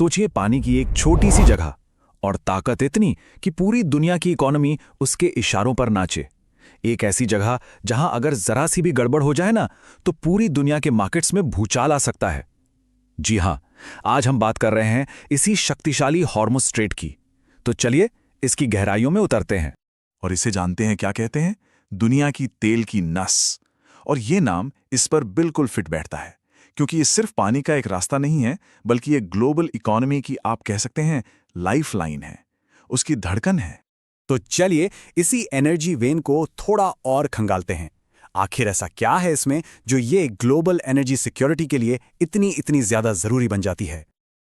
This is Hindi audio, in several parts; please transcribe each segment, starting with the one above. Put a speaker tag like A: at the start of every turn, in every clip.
A: सोचिए पानी की एक छोटी सी जगह और ताकत इतनी कि पूरी दुनिया की इकोनॉमी उसके इशारों पर नाचे। एक ऐसी जगह जहां अगर जरा सी भी गड़बड़ हो जाए ना तो पूरी दुनिया के मार्केट्स में भूचाल आ सकता है। जी हां, आज हम बात कर रहे हैं इसी शक्तिशाली हॉर्मुज़ स्ट्रेट की। तो चलिए इसकी गहराइयों में उतरते हैं।
B: और इसे जानते हैं क्या कहते हैं? दुनिया की तेल की नस। और ये नाम इस पर बिल्कुल फिट बैठता है, क्योंकि ये सिर्फ पानी का एक रास्ता नहीं है, बल्कि ये ग्लोबल इकोनॉमी की आप कह सकते हैं लाइफ लाइन है, उसकी धड़कन है।
C: तो चलिए इसी एनर्जी वेन को थोड़ा और खंगालते हैं। आखिर ऐसा क्या है इसमें जो ये ग्लोबल एनर्जी सिक्योरिटी के लिए इतनी इतनी ज्यादा जरूरी बन जाती है?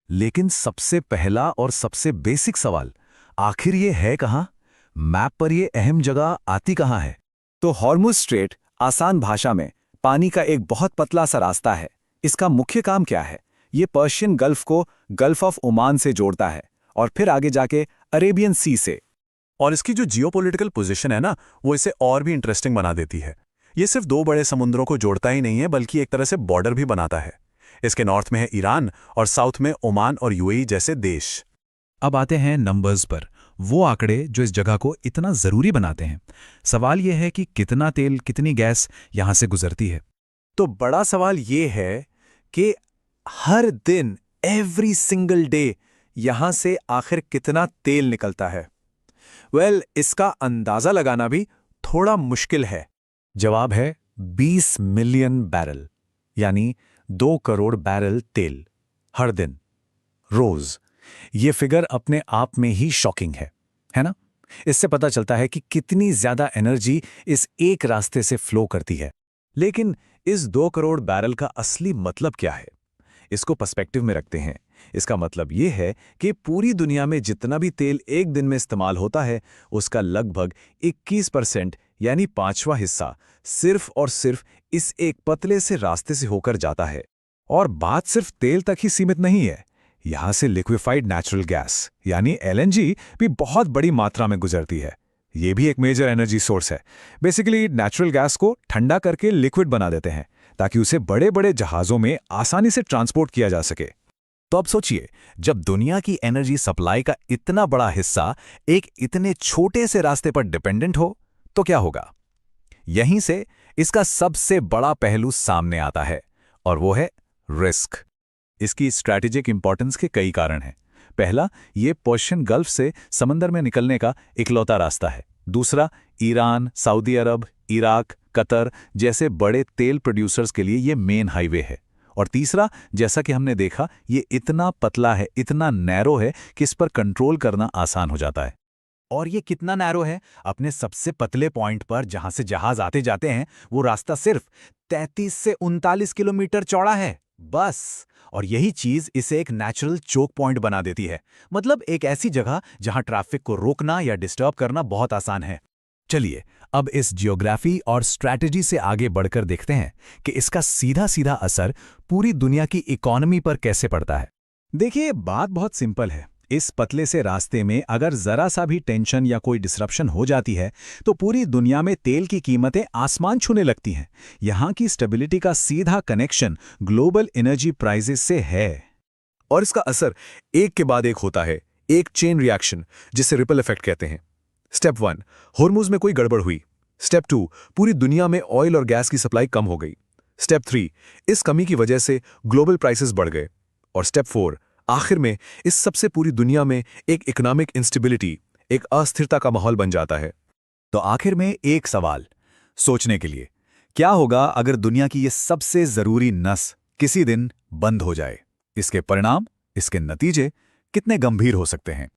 A: लेकिन सबसे पहला और सबसे बेसिक सवाल, आखिर ये है कहाँ? मैप पर ये अहम जगह आती कहाँ है?
C: तो हॉर्मुज़ स्ट्रेट आसान भाषा में पानी का एक बहुत पतला सा रास्ता है। इसका मुख्य काम क्या है? ये पर्शियन गल्फ को गल्फ ऑफ ओमान से जोड़ता है और फिर आगे जाके अरेबियन सी से।
B: और इसकी जो जियोपॉलिटिकल पोजीशन है ना, वो इसे और भी इंटरेस्टिंग बना देती है। ये सिर्फ दो बड़े समुद्रों को जोड़ता ही नहीं है, बल्कि एक तरह से बॉर्डर भी बनाता है। इसके नॉर्थ में है ईरान और साउथ में ओमान और यूएई जैसे देश।
A: अब आते हैं नंबर्स पर, वो आंकड़े जो इस जगह को इतना जरूरी बनाते हैं। सवाल यह है कि कितना तेल, कितनी गैस यहां से गुजरती है।
C: तो बड़ा सवाल ये है कि हर दिन एवरी सिंगल डे यहां से आखिर कितना तेल निकलता है। इसका अंदाजा लगाना भी थोड़ा मुश्किल है।
A: जवाब है 20 मिलियन बैरल, यानी 2 करोड़ बैरल तेल हर दिन, रोज। ये फिगर अपने आप में ही शॉकिंग है ना? इससे पता चलता है कि कितनी ज्यादा एनर्जी इस एक रास्ते से फ्लो करती है।
C: लेकिन इस 2 करोड़ बैरल का असली मतलब क्या है? इसको पर्सपेक्टिव में रखते हैं। इसका मतलब ये है कि पूरी दुनिया में जितना भी तेल एक दिन में इस्तेमाल होता है, उसका लगभग 21% यानी 5वां हिस्सा सिर्फ और सिर्फ इस एक पतले से रास्ते से होकर जाता है।
A: और बात सिर्फ तेल तक ही सीमित नहीं है। यहां से लिक्विफाइड नेचुरल गैस यानी एलएनजी भी बहुत बड़ी मात्रा में गुजरती है। ये भी एक मेजर एनर्जी सोर्स है। बेसिकली नेचुरल गैस को ठंडा करके लिक्विड बना देते हैं ताकि उसे बड़े बड़े जहाजों में आसानी से ट्रांसपोर्ट किया जा सके। तो अब सोचिए, जब दुनिया की एनर्जी सप्लाई का इतना बड़ा हिस्सा एक इतने छोटे से रास्ते पर डिपेंडेंट हो तो क्या होगा? यहीं से इसका सबसे बड़ा पहलू सामने आता है, और वो है रिस्क।
C: इसकी स्ट्रैटेजिक इंपॉर्टेंस के कई कारण हैं। पहला, ये पर्शियन गल्फ से समंदर में निकलने का इकलौता रास्ता है। दूसरा, ईरान, सऊदी अरब, इराक, कतर जैसे बड़े तेल प्रोड्यूसर्स के लिए ये मेन हाईवे है। और तीसरा, जैसा कि हमने देखा, ये इतना पतला है, इतना नैरो है कि इस पर कंट्रोल करना आसान हो जाता है।
A: और ये कितना नैरो है? अपने सबसे पतले पॉइंट पर जहां से जहाज आते जाते हैं, वो रास्ता सिर्फ 33 से 39 किलोमीटर चौड़ा है, बस। और यही चीज इसे एक नेचुरल चोक पॉइंट बना देती है। मतलब एक ऐसी जगह जहां ट्रैफिक को रोकना या डिस्टर्ब करना बहुत आसान है। चलिए अब इस जियोग्राफी और स्ट्रैटेजी से आगे बढ़कर देखते हैं कि इसका सीधा सीधा असर पूरी दुनिया की इकोनॉमी पर कैसे पड़ता है।
C: देखिए, बात बहुत सिंपल है। इस पतले से रास्ते में अगर जरा सा भी टेंशन या कोई डिसरप्शन हो जाती है तो पूरी दुनिया में तेल की कीमतें आसमान छूने लगती हैं। यहां की स्टेबिलिटी का सीधा कनेक्शन ग्लोबल एनर्जी प्राइसेस से है। और इसका असर एक के बाद एक होता है, एक चेन रिएक्शन जिसे रिपल इफेक्ट कहते हैं। स्टेप 1, हॉर्मुज़ में कोई गड़बड़ हुई। स्टेप 2, पूरी दुनिया में ऑयल और गैस की सप्लाई कम हो गई। स्टेप 3, इस कमी की वजह से ग्लोबल प्राइसेस बढ़ गए। और स्टेप 4, आखिर में इस सबसे पूरी दुनिया में एक इकोनॉमिक इंस्टेबिलिटी, एक अस्थिरता का माहौल बन जाता है।
A: तो आखिर में एक सवाल सोचने के लिए, क्या होगा अगर दुनिया की ये सबसे जरूरी नस किसी दिन बंद हो जाए? इसके परिणाम, इसके नतीजे कितने गंभीर हो सकते हैं?